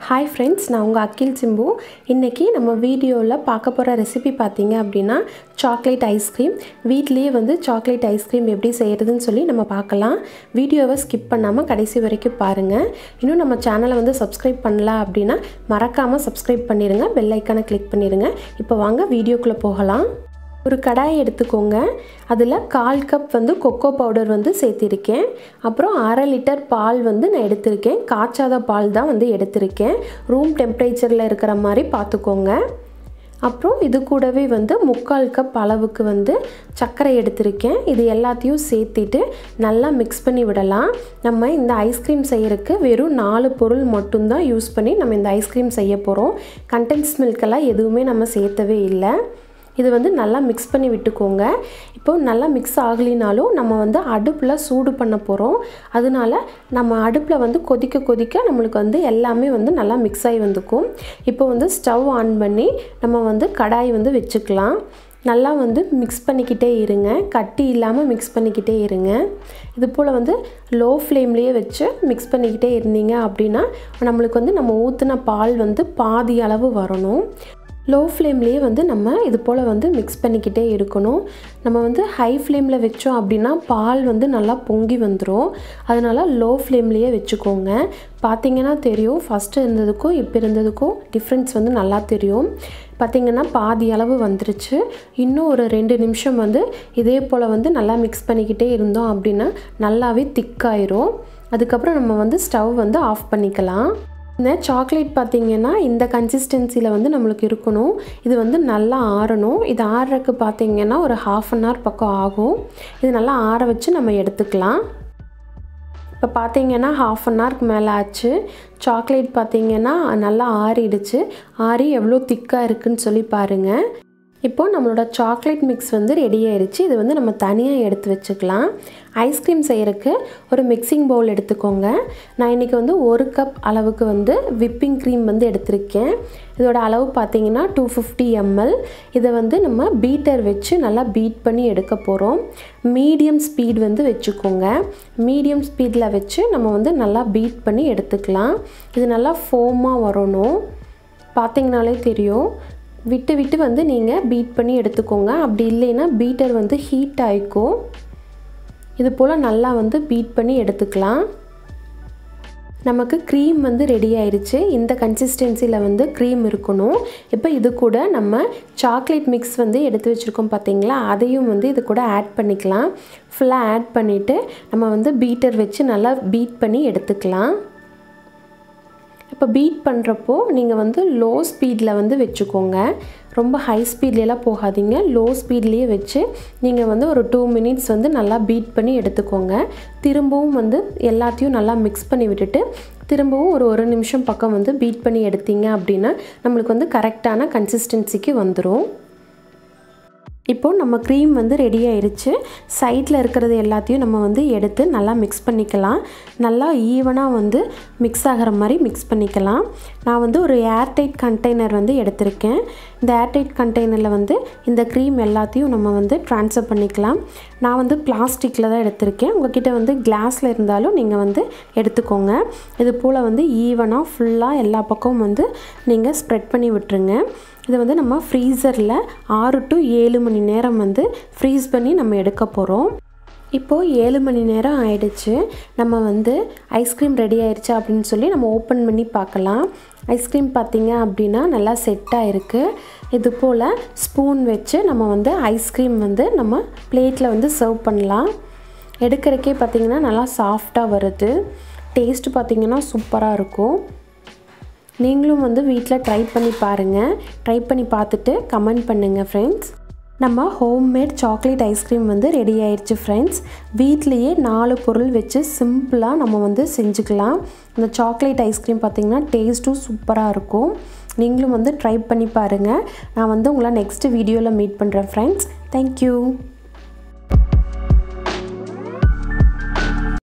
Hi friends, நான் உங்க அகில் சிம்பு. இன்னைக்கு நம்ம வீடியோல பார்க்க போற ரெசிபி பாத்தீங்க அப்படினா சாக்லேட் ஐஸ்கிரீம். வீட்லயே வந்து சாக்லேட் ஐஸ்கிரீம் எப்படி செய்யறதுன்னு சொல்லி நம்ம பார்க்கலாம். வீடியோவை ஸ்கிப் பண்ணாம கடைசி வரைக்கும் பாருங்க. இன்னும் நம்ம சேனலை வந்து Subscribe பண்ணல அப்படினா மறக்காம Subscribe பண்ணிருங்க. பெல் ஐகானை கிளிக் பண்ணிருங்க. இப்போ வாங்க வீடியோக்குள்ள போகலாம். ஒரு கடாய் எடுத்துக்கோங்க. அதில் 1/4 கப் வந்து கொக்கோ பவுடர் வந்து சேர்த்திருக்கேன். அப்புறம் 1/2 லிட்டர் பால் வந்து நான் எடுத்திருக்கேன். காய்ச்சாத பால் தான் வந்து எடுத்திருக்கேன். ரூம் டெம்பரேச்சரில் இருக்கிற மாதிரி பார்த்துக்கோங்க. அப்புறம் இது கூடவே வந்து 3/4 கப் அளவுக்கு வந்து சர்க்கரை எடுத்திருக்கேன். இது எல்லாத்தையும் சேர்த்திட்டு நல்லா மிக்ஸ் பண்ணி விடலாம். நம்ம இந்த ஐஸ்கிரீம் செய்யறதுக்கு வெறும் 4 பொருள் மட்டும்தான் யூஸ் பண்ணி நம்ம இந்த ஐஸ்கிரீம் செய்ய போகிறோம். கண்டென்ஸ் மில்கெல்லாம் எதுவுமே நம்ம சேர்த்தவே இல்லை. இது வந்து நல்லா மிக்ஸ் பண்ணி விட்டுக்கோங்க. இப்போ நல்லா மிக்ஸ் ஆகலினாலும் நம்ம வந்து அடுப்பில் சூடு பண்ண போகிறோம். அதனால நம்ம அடுப்பில் வந்து கொதிக்க நம்மளுக்கு வந்து எல்லாமே வந்து நல்லா மிக்ஸ் ஆகி வந்துக்கும். இப்போ வந்து ஸ்டவ் ஆன் பண்ணி நம்ம வந்து கடாய் வந்து வச்சுக்கலாம். நல்லா வந்து மிக்ஸ் பண்ணிக்கிட்டே இருங்க. கட்டி இல்லாமல் மிக்ஸ் பண்ணிக்கிட்டே இருங்க. இது போல் வந்து லோ ஃப்ளேம்லேயே வச்சு மிக்ஸ் பண்ணிக்கிட்டே இருந்தீங்க அப்படின்னா நம்மளுக்கு வந்து நம்ம ஊற்றின பால் வந்து பாதி அளவு வரணும். லோ ஃப்ளேம்லேயே வந்து நம்ம இது போல் வந்து மிக்ஸ் பண்ணிக்கிட்டே இருக்கணும். நம்ம வந்து ஹை ஃப்ளேமில் வச்சோம் அப்படின்னா பால் வந்து நல்லா பொங்கி வந்துடும். அதனால் லோ ஃப்ளேம்லேயே வச்சுக்கோங்க. பார்த்திங்கன்னா தெரியும், ஃபஸ்ட்டு இருந்ததுக்கும் இப்போ இருந்ததுக்கும் டிஃப்ரென்ஸ் வந்து நல்லா தெரியும். பார்த்திங்கன்னா பாதி அளவு வந்துருச்சு. இன்னும் ஒரு 2 நிமிஷம் வந்து இதே போல் வந்து நல்லா மிக்ஸ் பண்ணிக்கிட்டே இருந்தோம் அப்படின்னா நல்லாவே திக்காயிரும். அதுக்கப்புறம் நம்ம வந்து ஸ்டவ் வந்து ஆஃப் பண்ணிக்கலாம். இந்த சாக்லேட் பார்த்திங்கன்னா இந்த கன்சிஸ்டன்சியில் வந்து நம்மளுக்கு இருக்கணும். இது வந்து நல்லா ஆறணும். இது ஆறுறதுக்கு பார்த்திங்கன்னா ஒரு 1/2 அன் ஹவர் பக்கம் ஆகும். இது நல்லா ஆற வச்சு நம்ம எடுத்துக்கலாம். இப்போ பார்த்திங்கன்னா 1/2 அன் ஹவருக்கு மேலே ஆச்சு. சாக்லேட் பார்த்திங்கன்னா நல்லா ஆறிடுச்சு. ஆறி எவ்வளோ திக்காக இருக்குதுன்னு சொல்லி பாருங்கள். இப்போ நம்மளோட சாக்லேட் மிக்ஸ் வந்து ரெடி ஆயிடுச்சு. இது வந்து நம்ம தனியாக எடுத்து வச்சுக்கலாம். ஐஸ்கிரீம் செய்யறதுக்கு ஒரு மிக்சிங் பவுல் எடுத்துக்கோங்க. நான் இன்றைக்கி வந்து 1 கப் அளவுக்கு வந்து விப்பிங் க்ரீம் வந்து எடுத்திருக்கேன். இதோட அளவு பார்த்திங்கன்னா 250 ml. இதை வந்து நம்ம பீட்டர் வச்சு நல்லா பீட் பண்ணி எடுக்க போகிறோம். மீடியம் ஸ்பீட் வந்து வச்சுக்கோங்க. மீடியம் ஸ்பீடில் வச்சு நம்ம வந்து நல்லா பீட் பண்ணி எடுத்துக்கலாம். இது நல்லா ஃபோமாக வரணும். பார்த்திங்கனாலே தெரியும். விட்டு வந்து நீங்கள் பீட் பண்ணி எடுத்துக்கோங்க. அப்படி இல்லைன்னா பீட்டர் வந்து ஹீட் ஆகிக்கும். இது போல் நல்லா வந்து பீட் பண்ணி எடுத்துக்கலாம். நமக்கு க்ரீம் வந்து ரெடி ஆயிடுச்சு. இந்த கன்சிஸ்டன்சியில் வந்து க்ரீம் இருக்கணும். இப்போ இது கூட நம்ம சாக்லேட் மிக்ஸ் வந்து எடுத்து வச்சுருக்கோம் பார்த்திங்களா, அதையும் வந்து இது கூட ஆட் பண்ணிக்கலாம். ஃபுல்லாக ஆட் பண்ணிவிட்டு நம்ம வந்து பீட்டர் வச்சு நல்லா பீட் பண்ணி எடுத்துக்கலாம். இப்போ பீட் பண்ணுறப்போ நீங்கள் வந்து லோ ஸ்பீடில் வந்து வச்சுக்கோங்க. ரொம்ப ஹை ஸ்பீட்லலாம் போகாதீங்க. லோ ஸ்பீட்லேயே வச்சு நீங்கள் வந்து ஒரு 2 மினிட்ஸ் வந்து நல்லா பீட் பண்ணி எடுத்துக்கோங்க. திரும்பவும் வந்து எல்லாத்தையும் நல்லா மிக்ஸ் பண்ணி விட்டுட்டு திரும்பவும் ஒரு 1 நிமிஷம் பக்கம் வந்து பீட் பண்ணி எடுத்தீங்க அப்படின்னா நம்மளுக்கு வந்து கரெக்டான கன்சிஸ்டன்சிக்கு வந்துடும். இப்போது நம்ம க்ரீம் வந்து ரெடி ஆயிடுச்சு. சைடில் இருக்கிறது எல்லாத்தையும் நம்ம வந்து எடுத்து நல்லா மிக்ஸ் பண்ணிக்கலாம். நல்லா ஈவனாக வந்து மிக்ஸ் ஆகிற மாதிரி மிக்ஸ் பண்ணிக்கலாம். நான் வந்து ஒரு ஏர்டைட் கண்டெய்னர் வந்து எடுத்திருக்கேன். இந்த ஏர்டைட் கண்டெய்னரில் வந்து இந்த க்ரீம் எல்லாத்தையும் நம்ம வந்து ட்ரான்ஸ்ஃபர் பண்ணிக்கலாம். நான் வந்து பிளாஸ்டிக்கில் தான் எடுத்திருக்கேன். உங்கள்கிட்ட வந்து கிளாஸில் இருந்தாலும் நீங்கள் வந்து எடுத்துக்கோங்க. இது போல் வந்து ஈவனாக ஃபுல்லாக எல்லா பக்கமும் வந்து நீங்கள் ஸ்ப்ரெட் பண்ணி விட்டுருங்க. இதை வந்து நம்ம ஃப்ரீசரில் 6 to 7 மணி நேரம் வந்து ஃப்ரீஸ் பண்ணி நம்ம எடுக்க போகிறோம். இப்போது 7 மணி நேரம் ஆயிடுச்சு. நம்ம வந்து ஐஸ்கிரீம் ரெடி ஆயிடுச்சு அப்படின்னு சொல்லி நம்ம ஓப்பன் பண்ணி பார்க்கலாம். ஐஸ்கிரீம் பார்த்திங்க அப்படின்னா நல்லா செட்டாக இருக்குது. இது போல் ஸ்பூன் வச்சு நம்ம வந்து ஐஸ்கிரீம் வந்து நம்ம பிளேட்டில் வந்து சர்வ் பண்ணலாம். எடுக்கிறக்கே பார்த்திங்கன்னா நல்லா சாஃப்டாக வருது. டேஸ்ட்டு பார்த்திங்கன்னா சூப்பராக இருக்கும். நீங்களும் வந்து வீட்டில் ட்ரை பண்ணி பாருங்கள். ட்ரை பண்ணி பார்த்துட்டு கமெண்ட் பண்ணுங்கள் ஃப்ரெண்ட்ஸ். நம்ம ஹோம்மேட் சாக்லேட் ஐஸ்கிரீம் வந்து ரெடி ஆயிடுச்சு ஃப்ரெண்ட்ஸ். வீட்லேயே 4 பொருள் வச்சு சிம்பிளாக நம்ம வந்து செஞ்சுக்கலாம். இந்த சாக்லேட் ஐஸ்கிரீம் பார்த்திங்கன்னா டேஸ்ட்டும் சூப்பராக இருக்கும். நீங்களும் வந்து ட்ரை பண்ணி பாருங்கள். நான் வந்து உங்களை நெக்ஸ்ட் வீடியோவில் மீட் பண்ணுறேன் ஃப்ரெண்ட்ஸ். தேங்க்யூ.